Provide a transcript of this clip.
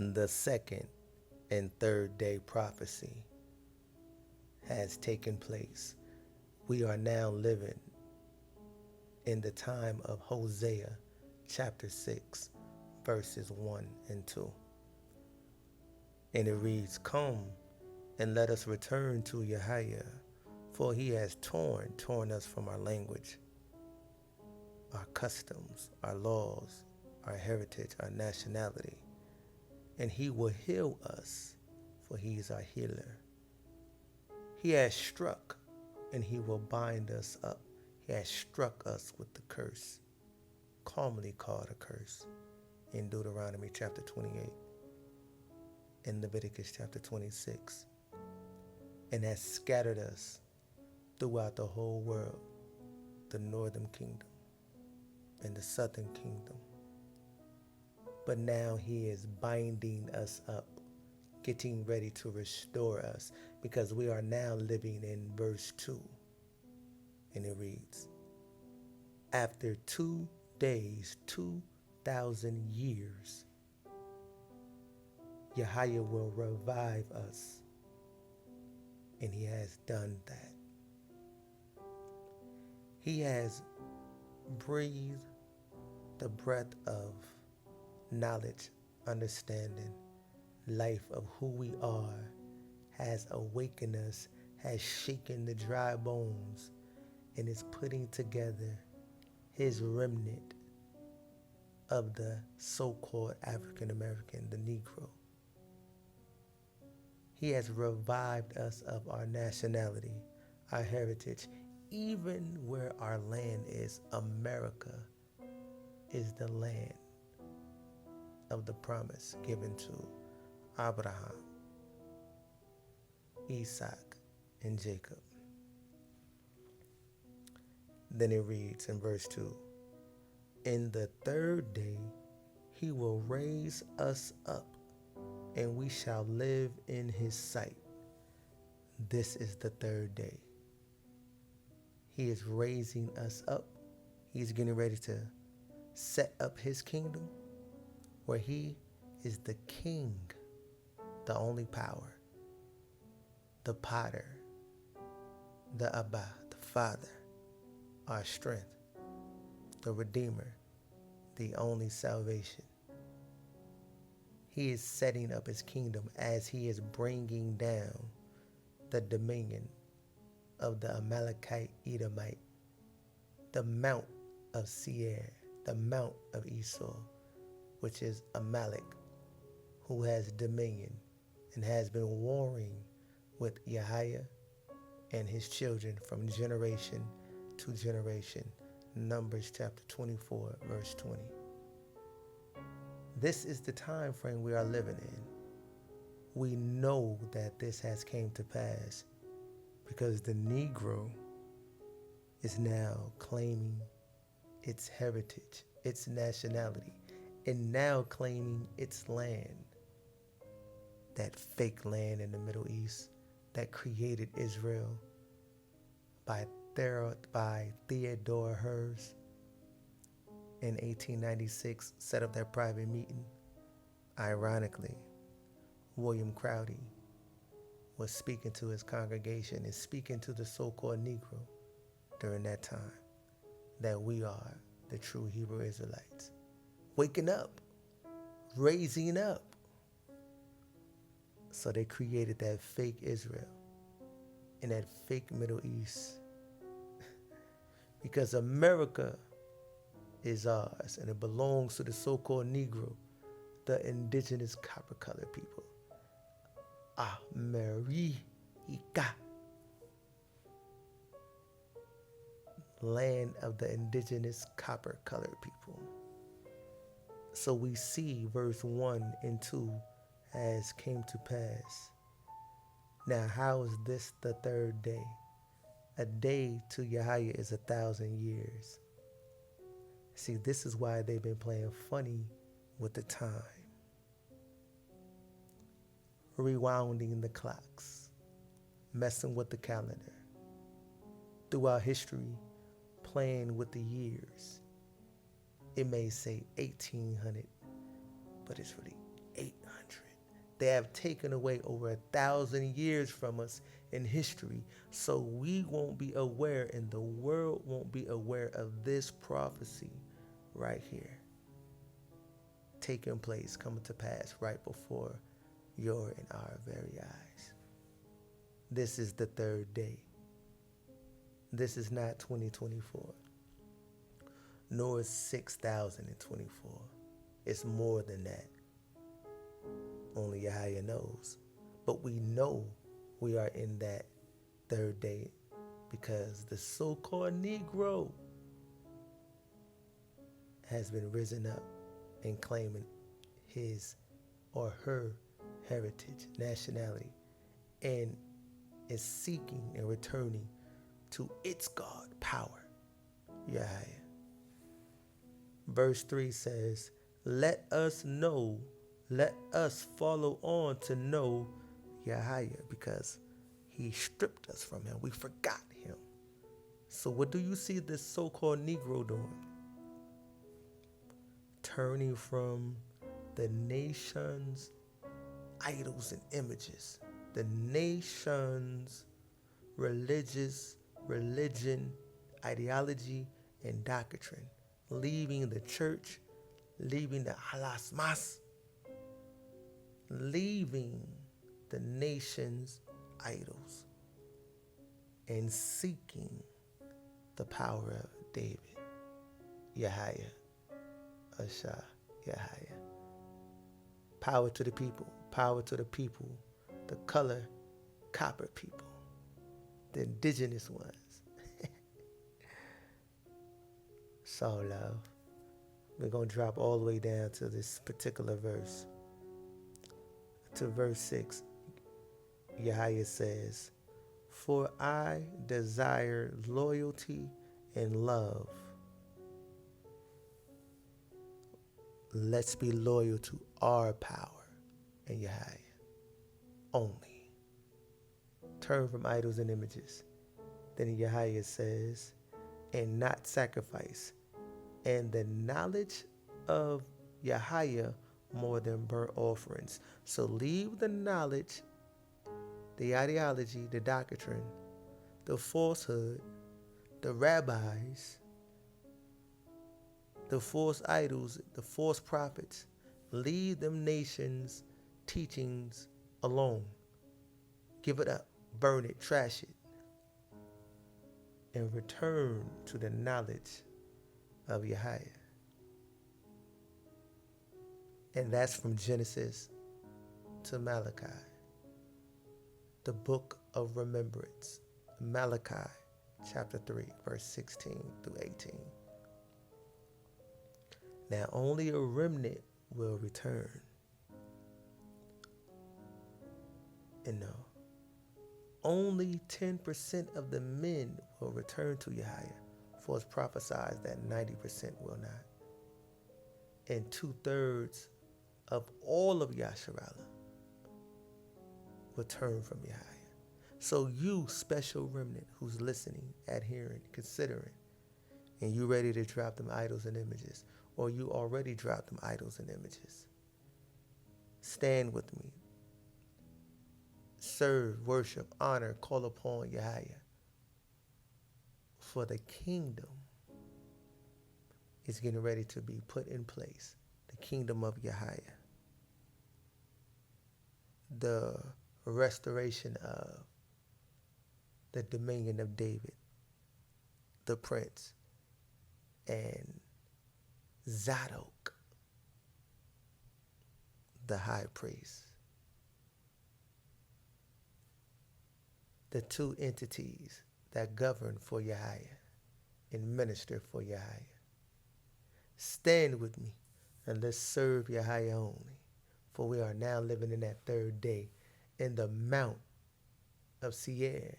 The second and third day prophecy has taken place. We are now living in the time of Hosea chapter 6, verses 1 and 2. And it reads, "Come and let us return to Yahweh, for he has torn us from our language, our customs, our laws, our heritage, our nationality. And he will heal us, for he is our healer. He has struck, and he will bind us up. He has struck us with the curse," commonly called a curse in Deuteronomy chapter 28, in Leviticus chapter 26, and has scattered us throughout the whole world, the northern kingdom and the southern kingdom. But now he is binding us up, getting ready to restore us, because we are now living in verse 2. And it reads, "After 2 days, 2,000 years, Yahweh will revive us." And he has done that. He has breathed the breath of knowledge, understanding, life of who we are, has awakened us, has shaken the dry bones, and is putting together his remnant of the so-called African American, the Negro. He has revived us of our nationality, our heritage, even where our land is. America is the land of the promise given to Abraham, Isaac, and Jacob. Then it reads in verse 2, "In the third day he will raise us up, and we shall live in his sight." This is the third day. He is raising us up. He's getting ready to set up his kingdom, where he is the king, the only power, the potter, the Abba, the Father, our strength, the Redeemer, the only salvation. He is setting up his kingdom as he is bringing down the dominion of the Amalekite Edomite, the Mount of Seir, the Mount of Esau, which is Amalek, who has dominion and has been warring with Yahweh and his children from generation to generation. Numbers chapter 24, verse 20. This is the time frame we are living in. We know that this has came to pass because the Negro is now claiming its heritage, its nationality, and now claiming its land. That fake land in the Middle East that created Israel by Theodore Herz in 1896, set up their private meeting. Ironically, William Crowdy was speaking to his congregation and speaking to the so-called Negro during that time, that we are the true Hebrew Israelites. Waking up, raising up. So they created that fake Israel in that fake Middle East. Because America is ours, and it belongs to the so-called Negro, the indigenous copper-colored people. America, land of the indigenous copper-colored people. So we see verse 1 and 2 has came to pass. Now, how is this the third day? A day to Yahweh is 1,000 years. See, this is why they've been playing funny with the time. Rewinding the clocks, messing with the calendar. Throughout history, playing with the years. It may say 1800, but it's really 800. They have taken away over 1,000 years from us in history, so we won't be aware and the world won't be aware of this prophecy right here taking place, coming to pass right before your and our very eyes. This is the third day. This is not 2024, nor is 6024. It's more than that. Only Yahweh knows. But we know we are in that third day because the so-called Negro has been risen up and claiming his or her heritage, nationality, and is seeking and returning to its God, power, Yahweh. Verse 3 says, let us know, let us follow on to know Yahweh, because he stripped us from him. We forgot him. So what do you see this so-called Negro doing? Turning from the nation's idols and images, the nation's religion, ideology, and doctrine, leaving the church, leaving the halasmas, leaving the nation's idols, and seeking the power of David, Yahweh, Asha, Yahweh. Power to the people, the color, copper people, the indigenous ones. So love. We're going to drop all the way down to this particular verse. To verse 6, Yahweh says, for I desire loyalty and love. Let's be loyal to our power and Yahweh only. Turn from idols and images. Then Yahweh says, and not sacrifice. And the knowledge of Yahweh more than burnt offerings. So leave the knowledge, the ideology, the doctrine, the falsehood, the rabbis, the false idols, the false prophets. Leave them nations' teachings alone. Give it up, burn it, trash it, and return to the knowledge of Yahweh. And that's from Genesis to Malachi, the book of remembrance. Malachi chapter 3, verse 16 through 18. Now only a remnant will return. And no, only 10% of the men will return to Yahweh, for it's prophesied that 90% will not. And 2/3 of all of Yasharallah will turn from Yahweh. So you, special remnant, who's listening, adhering, considering, and you ready to drop them idols and images, or you already dropped them idols and images, stand with me. Serve, worship, honor, call upon Yahweh. For the kingdom is getting ready to be put in place. The kingdom of Yahweh. The restoration of the dominion of David, the prince, and Zadok, the high priest. The two entities that govern for Yahweh and minister for Yahweh. Stand with me and let's serve Yahweh only, for we are now living in that third day in the Mount of Seir.